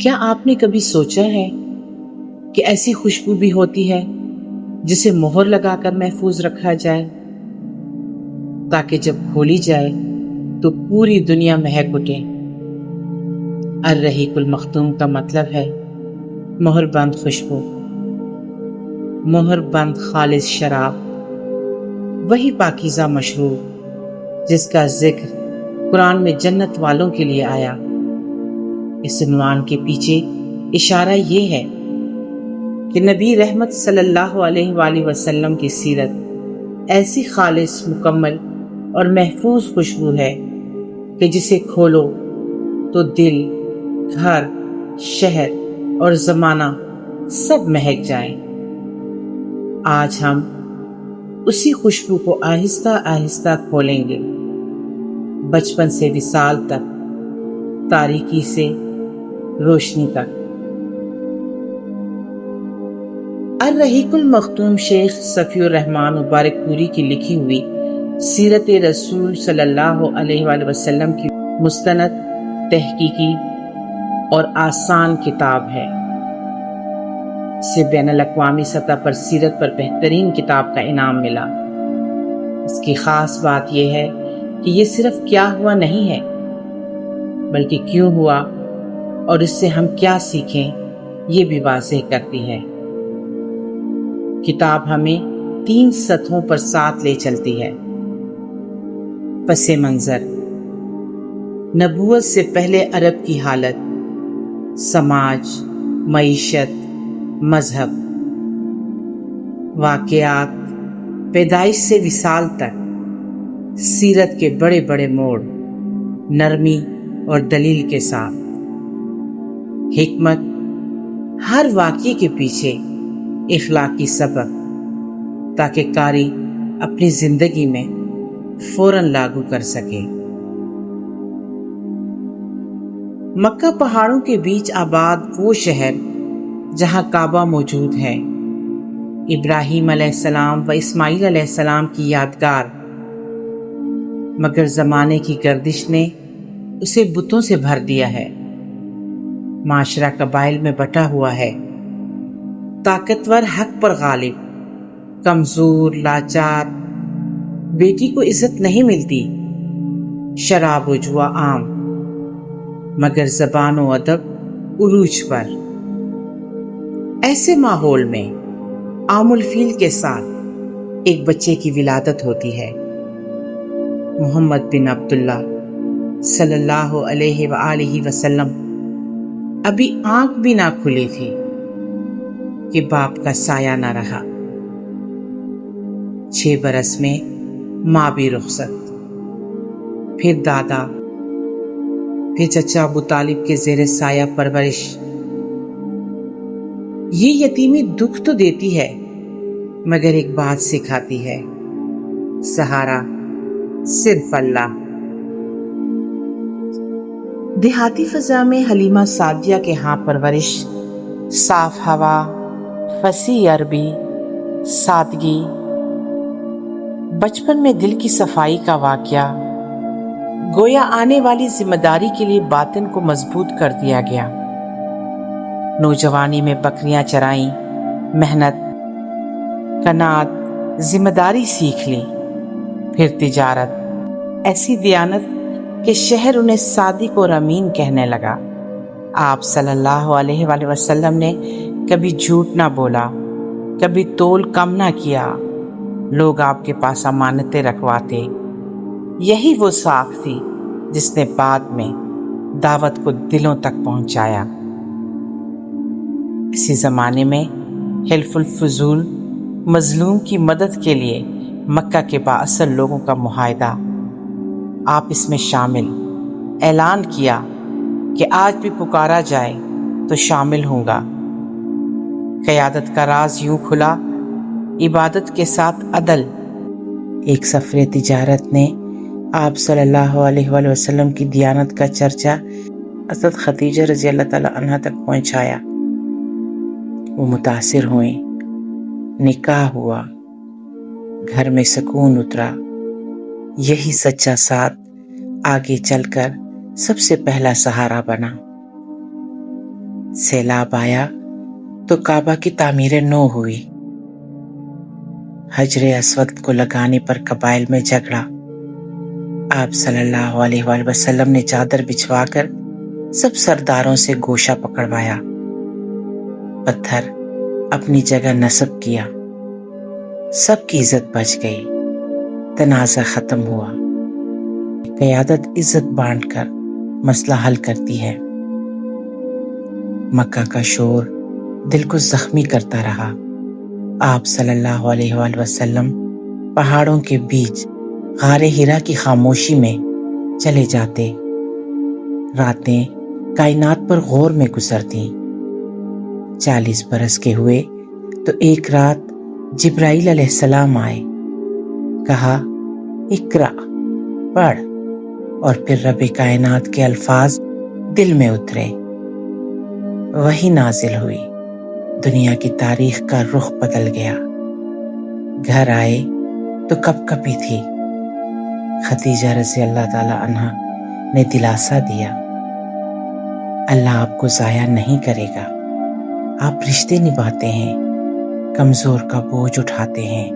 کیا آپ نے کبھی سوچا ہے کہ ایسی خوشبو بھی ہوتی ہے جسے مہر لگا کر محفوظ رکھا جائے تاکہ جب کھولی جائے تو پوری دنیا مہک اٹھے؟ الرحیق المختوم کا مطلب ہے مہر بند خوشبو، مہر بند خالص شراب، وہی پاکیزہ مشروب جس کا ذکر قرآن میں جنت والوں کے لیے آیا۔ اس عنوان کے پیچھے اشارہ یہ ہے کہ نبی رحمت صلی اللہ علیہ وآلہ وسلم کی سیرت ایسی خالص، مکمل اور محفوظ خوشبو ہے کہ جسے کھولو تو دل، گھر، شہر اور زمانہ سب مہک جائے۔ آج ہم اسی خوشبو کو آہستہ آہستہ کھولیں گے، بچپن سے وصال تک، تاریکی سے روشنی تک۔ الرحیق المختوم شیخ صفی الرحمن مبارک پوری کی لکھی ہوئی سیرت رسول صلی اللہ علیہ وآلہ وسلم کی مستند، تحقیقی اور آسان کتاب ہے۔ اسے بین الاقوامی سطح پر سیرت پر بہترین کتاب کا انعام ملا۔ اس کی خاص بات یہ ہے کہ یہ صرف کیا ہوا نہیں ہے، بلکہ کیوں ہوا اور اس سے ہم کیا سیکھیں یہ بھی واضح کرتی ہے۔ کتاب ہمیں 3 سطحوں پر ساتھ لے چلتی ہے۔ پس منظر، نبوت سے پہلے عرب کی حالت، سماج، معیشت، مذہب، واقعات، پیدائش سے وصال تک، سیرت کے بڑے بڑے موڑ، نرمی اور دلیل کے ساتھ۔ حکمت، ہر واقعے کے پیچھے اخلاقی سبق، تاکہ قاری اپنی زندگی میں فوراً لاگو کر سکے۔ مکہ پہاڑوں کے بیچ آباد وہ شہر جہاں کعبہ موجود ہے، ابراہیم علیہ السلام و اسماعیل علیہ السلام کی یادگار، مگر زمانے کی گردش نے اسے بتوں سے بھر دیا ہے۔ معاشرہ قبائل میں بٹا ہوا ہے، طاقتور حق پر غالب، کمزور لاچار، بیٹی کو عزت نہیں ملتی، شراب و جوا عام، مگر زبان و ادب عروج پر۔ ایسے ماحول میں عام الفیل کے ساتھ ایک بچے کی ولادت ہوتی ہے۔ محمد بن عبداللہ صلی اللہ علیہ وآلہ وسلم ابھی آنکھ بھی نہ کھلی تھی کہ باپ کا سایہ نہ رہا۔ 6 برس میں ماں بھی رخصت، پھر دادا، پھر چچا ابو طالب کے زیر سایہ پرورش۔ یہ یتیمی دکھ تو دیتی ہے، مگر ایک بات سکھاتی ہے، سہارا صرف اللہ۔ دیہاتی فضا میں حلیمہ سعدیہ کے ہاں پرورش، صاف ہوا، فصیح عربی، سادگی، بچپن میں دل کی صفائی کا واقعہ، گویا آنے والی ذمہ داری کے لیے باطن کو مضبوط کر دیا گیا۔ نوجوانی میں بکریاں چرائیں، محنت، قناعت، ذمہ داری سیکھ لی، پھر تجارت، ایسی دیانت کہ شہر انہیں صادق اور امین کہنے لگا۔ آپ صلی اللہ علیہ وآلہ وسلم نے کبھی جھوٹ نہ بولا، کبھی تول کم نہ کیا، لوگ آپ کے پاس امانتیں رکھواتے۔ یہی وہ ساکھ تھی جس نے بعد میں دعوت کو دلوں تک پہنچایا۔ اسی زمانے میں حلف الفضول، مظلوم کی مدد کے لیے مکہ کے بااثر لوگوں کا معاہدہ، آپ اس میں شامل۔ اعلان کیا کہ آج بھی پکارا جائے تو شامل ہوں گا۔ قیادت کا راز یوں کھلا، عبادت کے ساتھ عدل۔ ایک سفر تجارت نے آپ صلی اللہ علیہ وآلہ وسلم کی دیانت کا چرچا حضرت خدیجہ رضی اللہ تعالی عنہ تک پہنچایا۔ وہ متاثر ہوئیں، نکاح ہوا، گھر میں سکون اترا۔ یہی سچا ساتھ آگے چل کر سب سے پہلا سہارا بنا۔ سیلاب آیا تو کعبہ کی تعمیر نو ہوئی۔ حجر اسود کو لگانے پر قبائل میں جھگڑا۔ آپ صلی اللہ علیہ وآلہ وسلم نے چادر بچھوا کر سب سرداروں سے گوشہ پکڑوایا۔ پتھر اپنی جگہ نصب کیا، سب کی عزت بچ گئی، تنازع ختم ہوا۔ قیادت عزت بانٹ کر مسئلہ حل کرتی ہے۔ مکہ کا شور دل کو زخمی کرتا رہا۔ آپ صلی اللہ علیہ وآلہ وسلم پہاڑوں کے بیچ غار ہرا کی خاموشی میں چلے جاتے۔ راتیں کائنات پر غور میں گزرتیں۔ 40 برس کے ہوئے تو ایک رات جبرائیل علیہ السلام آئے، کہا اقرا، پڑھ، اور پھر رب کائنات کے الفاظ دل میں اترے۔ وحی نازل ہوئی، دنیا کی تاریخ کا رخ بدل گیا۔ گھر آئے تو کپ کپی تھی۔ خدیجہ رضی اللہ تعالی عنہا نے دلاسا دیا، اللہ آپ کو ضائع نہیں کرے گا، آپ رشتے نبھاتے ہیں، کمزور کا بوجھ اٹھاتے ہیں،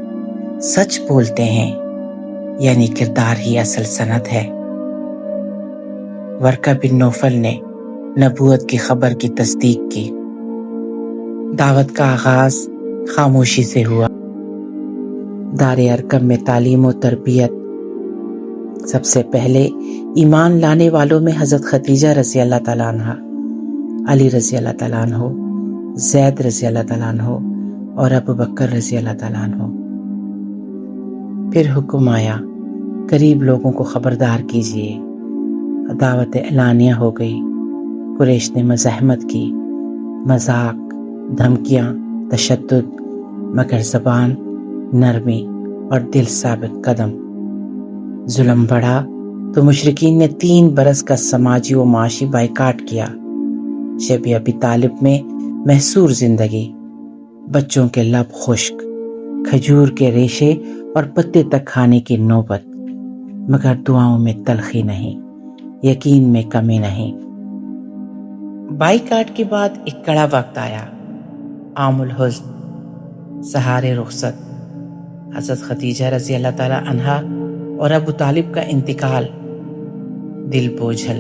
سچ بولتے ہیں، یعنی کردار ہی اصل سند ہے۔ ورقہ بن نوفل نے نبوت کی خبر کی تصدیق کی۔ دعوت کا آغاز خاموشی سے ہوا۔ دار ارقم میں تعلیم و تربیت۔ سب سے پہلے ایمان لانے والوں میں حضرت خدیجہ رضی اللہ تعالیٰ عنہ، علی رضی اللہ تعالیٰ عنہ، زید رضی اللہ تعالیٰ عنہ اور ابو بکر رضی اللہ تعالیٰ عنہ۔ پھر حکم آیا، قریب لوگوں کو خبردار کیجیے۔ دعوت اعلانیہ ہو گئی۔ قریش نے مزاحمت کی، مذاق، دھمکیاں، تشدد، مگر زبان نرمی اور دل ثابت قدم۔ ظلم بڑھا تو مشرکین نے 3 برس کا سماجی و معاشی بائیکاٹ کیا۔ شب ابی طالب میں محصور زندگی، بچوں کے لب خشک، کھجور کے ریشے اور پتے تک کھانے کی نوبت، مگر دعاؤں میں تلخی نہیں، یقین میں کمی نہیں۔ بائیکاٹ کے بعد ایک کڑا وقت آیا، عام الحزن، سہارے رخصت، حضرت خدیجہ رضی اللہ تعالی عنہا اور ابو طالب کا انتقال۔ دل بوجھل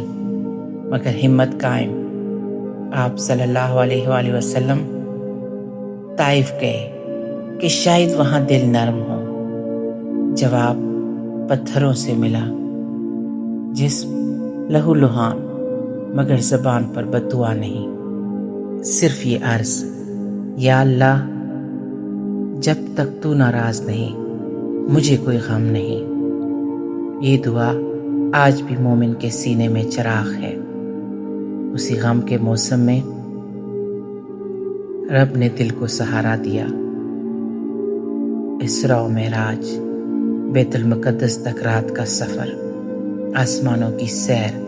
مگر ہمت قائم۔ آپ صلی اللہ علیہ وآلہ وسلم طائف گئے کہ شاید وہاں دل نرم ہو۔ جواب پتھروں سے ملا، جسم لہو لہان، مگر زبان پر بددعا نہیں، صرف یہ عرض، یا اللہ، جب تک تو ناراض نہیں مجھے کوئی غم نہیں۔ یہ دعا آج بھی مومن کے سینے میں چراغ ہے۔ اسی غم کے موسم میں رب نے دل کو سہارا دیا۔ اسراء و معراج، بیت المقدس تک رات کا سفر، آسمانوں کی سیر،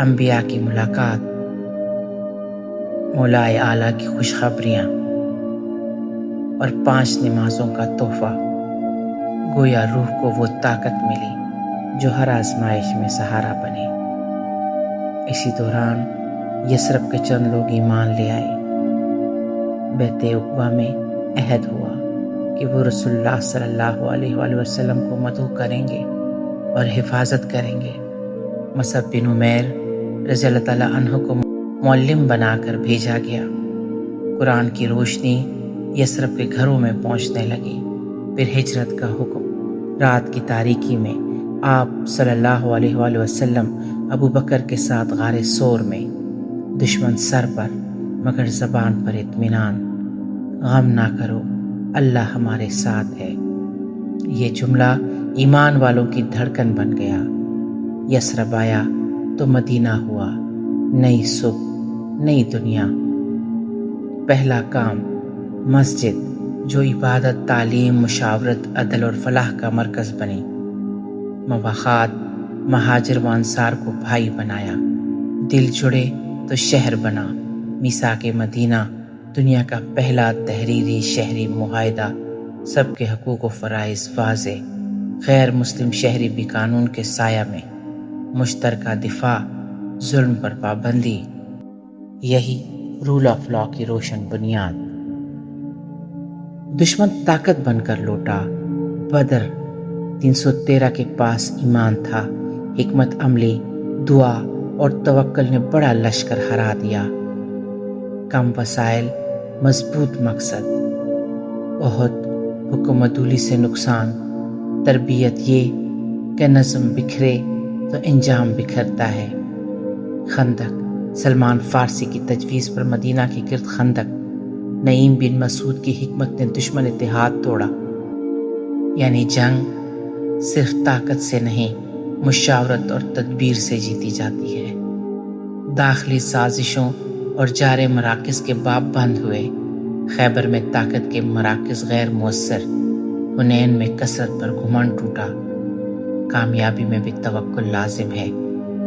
انبیاء کی ملاقات، مولائے اعلیٰ کی خوشخبریاں اور 5 نمازوں کا تحفہ۔ گویا روح کو وہ طاقت ملی جو ہر آزمائش میں سہارا بنے۔ اسی دوران یثرب کے چند لوگ ایمان لے آئے۔ بیت عقبہ میں عہد ہوا کہ وہ رسول اللہ صلی اللہ علیہ وآلہ وسلم کو مدعو کریں گے اور حفاظت کریں گے۔ مصعب بن عمیر رضی اللہ تعالیٰ عنہ کو معلم بنا کر بھیجا گیا۔ قرآن کی روشنی یثرب کے گھروں میں پہنچنے لگی۔ پھر ہجرت کا حکم۔ رات کی تاریکی میں آپ صلی اللہ علیہ وآلہ وسلم ابو بکر کے ساتھ غار سور میں، دشمن سر پر مگر زبان پر اطمینان، غم نہ کرو، اللہ ہمارے ساتھ ہے۔ یہ جملہ ایمان والوں کی دھڑکن بن گیا۔ یثرب آیا تو مدینہ ہوا، نئی صبح، نئی دنیا۔ پہلا کام مسجد، جو عبادت، تعلیم، مشاورت، عدل اور فلاح کا مرکز بنی۔ مواخات، مہاجر و انصار کو بھائی بنایا۔ دل جڑے تو شہر بنا۔ میثاق مدینہ، دنیا کا پہلا تحریری شہری معاہدہ، سب کے حقوق و فرائض واضح، غیر مسلم شہری بھی قانون کے سایہ میں، مشترکہ دفاع، ظلم پر پابندی۔ یہی رول آف لا کی روشن بنیاد۔ دشمن طاقت بن کر لوٹا، بدر 313 کے پاس ایمان تھا، حکمت عملی، دعا اور توکل نے بڑا لشکر ہرا دیا۔ کم وسائل، مضبوط مقصد۔ احد حکم عدولی سے نقصان، تربیت یہ کہ نظم بکھرے تو انجام بکھرتا ہے۔ خندق سلمان فارسی کی تجویز پر مدینہ کے گرد خندق۔ نعیم بن مسعود کی حکمت نے دشمن اتحاد توڑا۔ یعنی جنگ صرف طاقت سے نہیں، مشاورت اور تدبیر سے جیتی جاتی ہے۔ داخلی سازشوں اور جارے مراکز کے باب بند ہوئے۔ خیبر میں طاقت کے مراکز غیر مؤثر، حنین میں کثرت پر گھمنڈ ٹوٹا۔ کامیابی میں بھی توکل لازم ہے،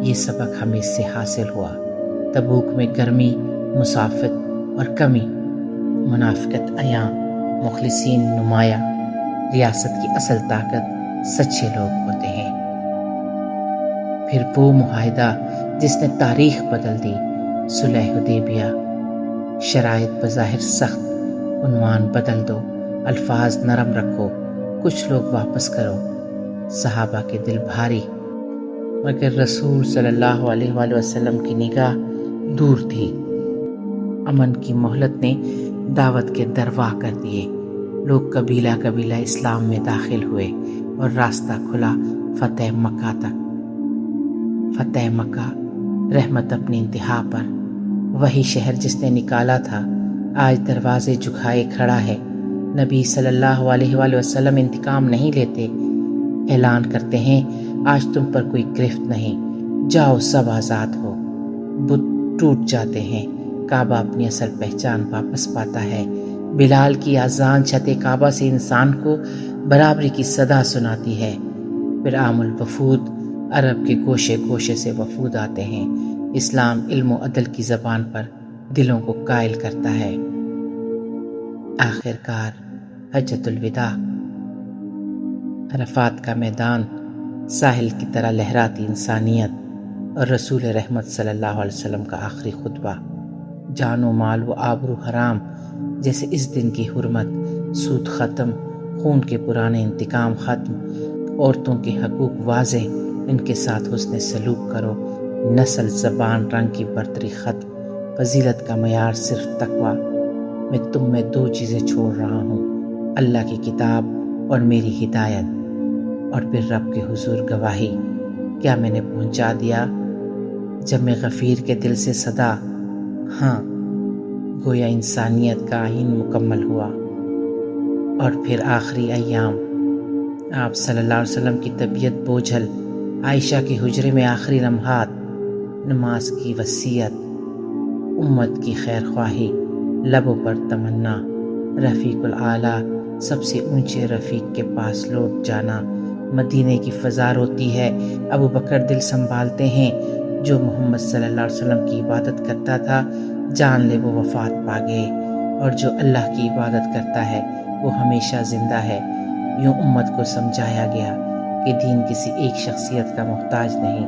یہ سبق ہمیں اس سے حاصل ہوا۔ تبوک میں گرمی، مسافت اور کمی، منافقت عیاں، مخلصین نمایاں۔ ریاست کی اصل طاقت سچے لوگ ہوتے ہیں۔ پھر وہ معاہدہ جس نے تاریخ بدل دی، صلح حدیبیہ۔ شرائط بظاہر سخت، عنوان بدل دو، الفاظ نرم رکھو، کچھ لوگ واپس کرو۔ صحابہ کے دل بھاری، مگر رسول صلی اللہ علیہ وآلہ وسلم کی نگاہ دور تھی۔ امن کی مہلت نے دعوت کے درواہ کر دیے۔ لوگ قبیلہ قبیلہ اسلام میں داخل ہوئے اور راستہ کھلا فتح مکہ تک۔ فتح مکہ، رحمت اپنی انتہا پر۔ وہی شہر جس نے نکالا تھا آج دروازے جھکائے کھڑا ہے۔ نبی صلی اللہ علیہ وآلہ وسلم انتقام نہیں لیتے، اعلان کرتے ہیں آج تم پر کوئی گرفت نہیں، جاؤ سب آزاد ہو۔ بت ٹوٹ جاتے ہیں، کعبہ اپنی اصل پہچان واپس پاتا ہے۔ بلال کی اذان چھت کعبہ سے انسان کو برابری کی صدا سناتی ہے۔ پھر عام الوفود، عرب کے گوشے گوشے سے وفود آتے ہیں۔ اسلام علم و عدل کی زبان پر دلوں کو قائل کرتا ہے۔ آخرکار حجۃ الوداع، عرفات کا میدان، ساحل کی طرح لہراتی انسانیت اور رسول رحمت صلی اللہ علیہ وسلم کا آخری خطبہ۔ جان و مال و آبرو حرام، جیسے اس دن کی حرمت۔ سود ختم، خون کے پرانے انتقام ختم، عورتوں کے حقوق واضح، ان کے ساتھ حسن سلوک کرو۔ نسل، زبان، رنگ کی برتری ختم، فضیلت کا معیار صرف تقویٰ۔ میں تم میں دو چیزیں چھوڑ رہا ہوں، اللہ کی کتاب اور میری ہدایت، اور پھر رب کے حضور گواہی۔ کیا میں نے پہنچا دیا؟ جب میں غفیر کے دل سے صدا، ہاں، گویا انسانیت کا آئین مکمل ہوا۔ اور پھر آخری ایام، آپ صلی اللہ علیہ وسلم کی طبیعت بوجھل، عائشہ کے حجرے میں آخری لمحات، نماز کی وصیت، امت کی خیر خواہی، لبوں پر تمنا، رفیق الاعلیٰ، سب سے اونچے رفیق کے پاس لوٹ جانا۔ مدینے کی فضا روتی ہے، ابو بکر دل سنبھالتے ہیں۔ جو محمد صلی اللہ علیہ وسلم کی عبادت کرتا تھا، جان لے وہ وفات پا گئے، اور جو اللہ کی عبادت کرتا ہے وہ ہمیشہ زندہ ہے۔ یوں امت کو سمجھایا گیا کہ دین کسی ایک شخصیت کا محتاج نہیں،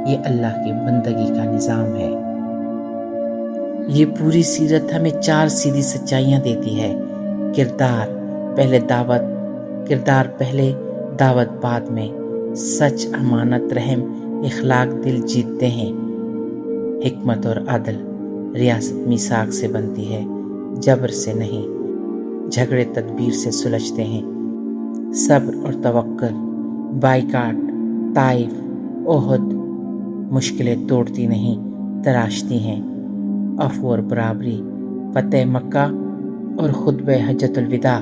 یہ اللہ کی بندگی کا نظام ہے۔ یہ پوری سیرت ہمیں 4 سیدھی سچائیاں دیتی ہے۔ کردار پہلے، دعوت بعد میں۔ سچ، امانت، رحم، اخلاق دل جیتتے ہیں۔ حکمت اور عدل، ریاست میثاق سے بنتی ہے، جبر سے نہیں۔ جھگڑے تدبیر سے سلجھتے ہیں۔ صبر اور توکل، بائیکاٹ، طائف، احد، مشکلیں توڑتی نہیں، تراشتی ہیں۔ عفو اور برابری، فتح مکہ اور خطبہ حجۃ الوداع،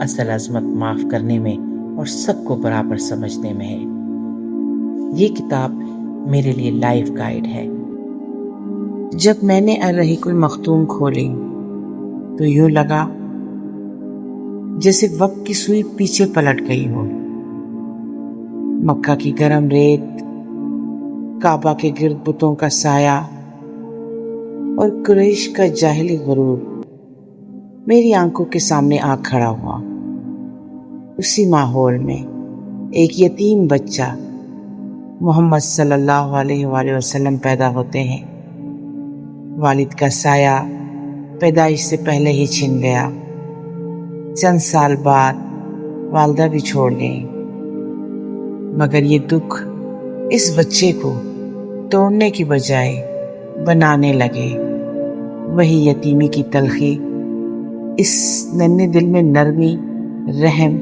اصل عظمت معاف کرنے میں اور سب کو برابر سمجھنے میں ہے۔ یہ کتاب میرے لیے لائف گائیڈ ہے۔ جب میں نے الرحیق المختوم کھولی تو یوں لگا جیسے وقت کی سوئی پیچھے پلٹ گئی ہو۔ مکہ کی گرم ریت، کعبہ کے گرد بتوں کا سایہ اور قریش کا جاہلی غرور میری آنکھوں کے سامنے آ کھڑا ہوا۔ اسی ماحول میں ایک یتیم بچہ محمد صلی اللہ علیہ وآلہ وسلم پیدا ہوتے ہیں۔ والد کا سایہ، پیدائش سے پہلے ہی چھن گیا۔ چند سال بعد والدہ بھی چھوڑ گئیں، مگر یہ دکھ اس بچے کو توڑنے کی بجائے بنانے لگے۔ وہی یتیمی کی تلخی اس ننھے دل میں نرمی، رحم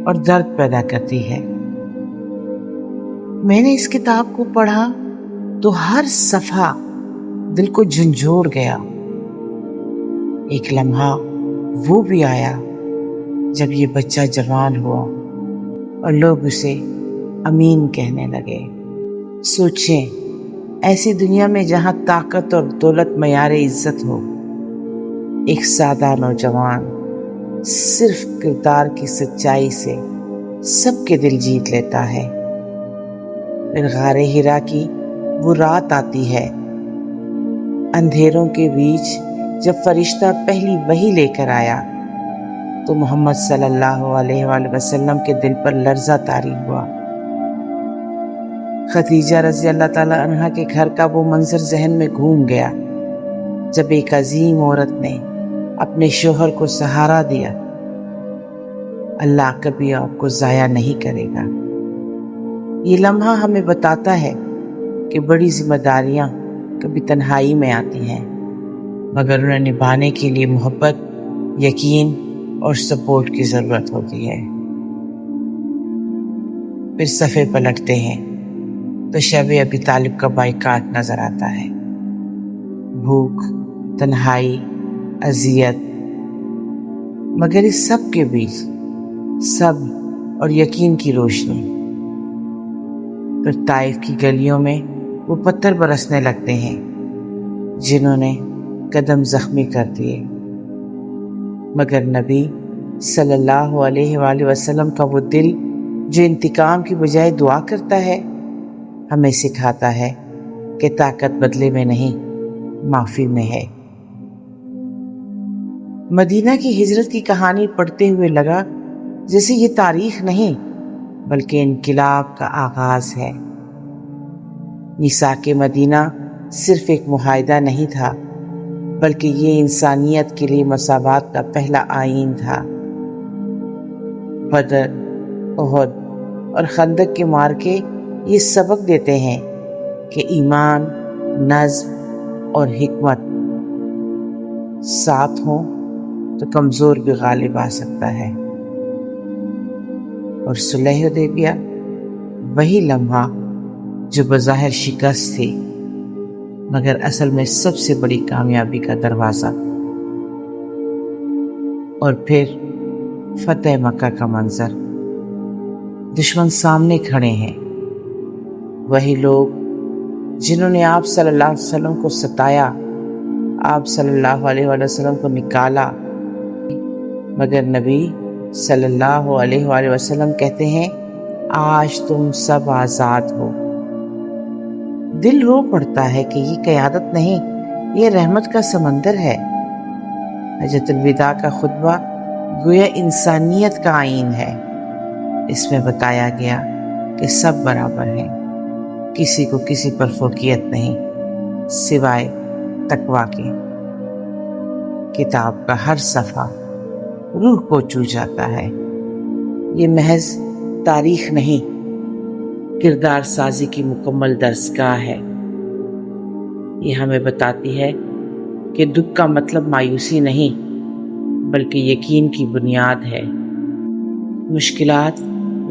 اور درد پیدا کرتی ہے۔ میں نے اس کتاب کو پڑھا تو ہر صفحہ دل کو جھنجھوڑ گیا۔ ایک لمحہ وہ بھی آیا جب یہ بچہ جوان ہوا اور لوگ اسے امین کہنے لگے۔ سوچیں، ایسی دنیا میں جہاں طاقت اور دولت معیار عزت ہو، ایک سادہ نوجوان صرف کردار کی سچائی سے سب کے دل جیت لیتا ہے۔ پھر غار حرا کی وہ رات آتی ہے، اندھیروں کے بیچ جب فرشتہ پہلی وحی لے کر آیا تو محمد صلی اللہ علیہ وآلہ وسلم کے دل پر لرزہ طاری ہوا۔ خدیجہ رضی اللہ تعالی عنہا کے گھر کا وہ منظر ذہن میں گھوم گیا جب ایک عظیم عورت نے اپنے شوہر کو سہارا دیا۔ اللہ کبھی آپ کو ضائع نہیں کرے گا۔ یہ لمحہ ہمیں بتاتا ہے کہ بڑی ذمہ داریاں کبھی تنہائی میں آتی ہیں، مگر انہیں نبھانے کے لیے محبت، یقین اور سپورٹ کی ضرورت ہوتی ہے۔ پھر صفحے پلٹتے ہیں تو شب ابی طالب کا بائیکاٹ نظر آتا ہے۔ بھوک، تنہائی، اذیت، مگر اس سب کے بیچ صبر اور یقین کی روشنی۔ پھر طائف کی گلیوں میں وہ پتھر برسنے لگتے ہیں جنہوں نے قدم زخمی کر دیے، مگر نبی صلی اللہ علیہ وآلہ وسلم کا وہ دل جو انتقام کی بجائے دعا کرتا ہے، ہمیں سکھاتا ہے کہ طاقت بدلے میں نہیں، معافی میں ہے۔ مدینہ کی ہجرت کی کہانی پڑھتے ہوئے لگا جیسے یہ تاریخ نہیں بلکہ انقلاب کا آغاز ہے۔ میثاق مدینہ صرف ایک معاہدہ نہیں تھا، بلکہ یہ انسانیت کے لیے مساوات کا پہلا آئین تھا۔ بدر، احد اور خندق کے معرکے یہ سبق دیتے ہیں کہ ایمان، نظم اور حکمت ساتھ ہوں تو کمزور بھی غالب آ سکتا ہے۔ اور صلح حدیبیہ، وہی لمحہ جو بظاہر شکست تھی مگر اصل میں سب سے بڑی کامیابی کا دروازہ۔ اور پھر فتح مکہ کا منظر، دشمن سامنے کھڑے ہیں، وہی لوگ جنہوں نے آپ صلی اللہ علیہ وسلم کو ستایا، آپ صلی اللہ علیہ وآلہ وسلم کو نکالا، مگر نبی صلی اللہ علیہ وآلہ وسلم کہتے ہیں آج تم سب آزاد ہو۔ دل رو پڑتا ہے کہ یہ قیادت نہیں، یہ رحمت کا سمندر ہے۔ حجۃ الوداع کا خطبہ گویا انسانیت کا آئین ہے۔ اس میں بتایا گیا کہ سب برابر ہیں، کسی کو کسی پر فوقیت نہیں سوائے تقویٰ کے۔ کتاب کا ہر صفحہ روح کو چھو جاتا ہے۔ یہ محض تاریخ نہیں، کردار سازی کی مکمل درسگاہ ہے۔ یہ ہمیں بتاتی ہے کہ دکھ کا مطلب مایوسی نہیں بلکہ یقین کی بنیاد ہے۔ مشکلات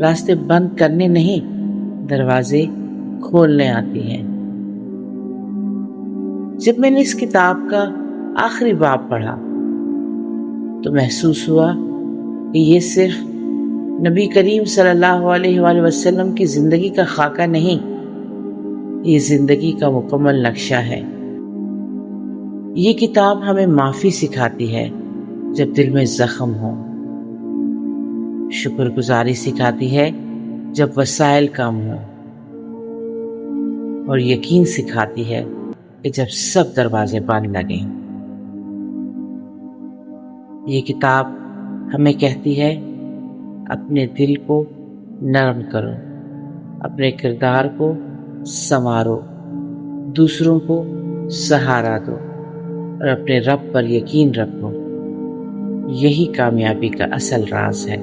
راستے بند کرنے نہیں، دروازے کھولنے آتی ہیں۔ جب میں نے اس کتاب کا آخری باب پڑھا تو محسوس ہوا کہ یہ صرف نبی کریم صلی اللہ علیہ وآلہ وسلم کی زندگی کا خاکہ نہیں، یہ زندگی کا مکمل نقشہ ہے۔ یہ کتاب ہمیں معافی سکھاتی ہے جب دل میں زخم ہو، شکر گزاری سکھاتی ہے جب وسائل کم ہو، اور یقین سکھاتی ہے کہ جب سب دروازے بند لگیں۔ یہ کتاب ہمیں کہتی ہے اپنے دل کو نرم کرو، اپنے کردار کو سنوارو، دوسروں کو سہارا دو، اور اپنے رب پر یقین رکھو، یہی کامیابی کا اصل راز ہے۔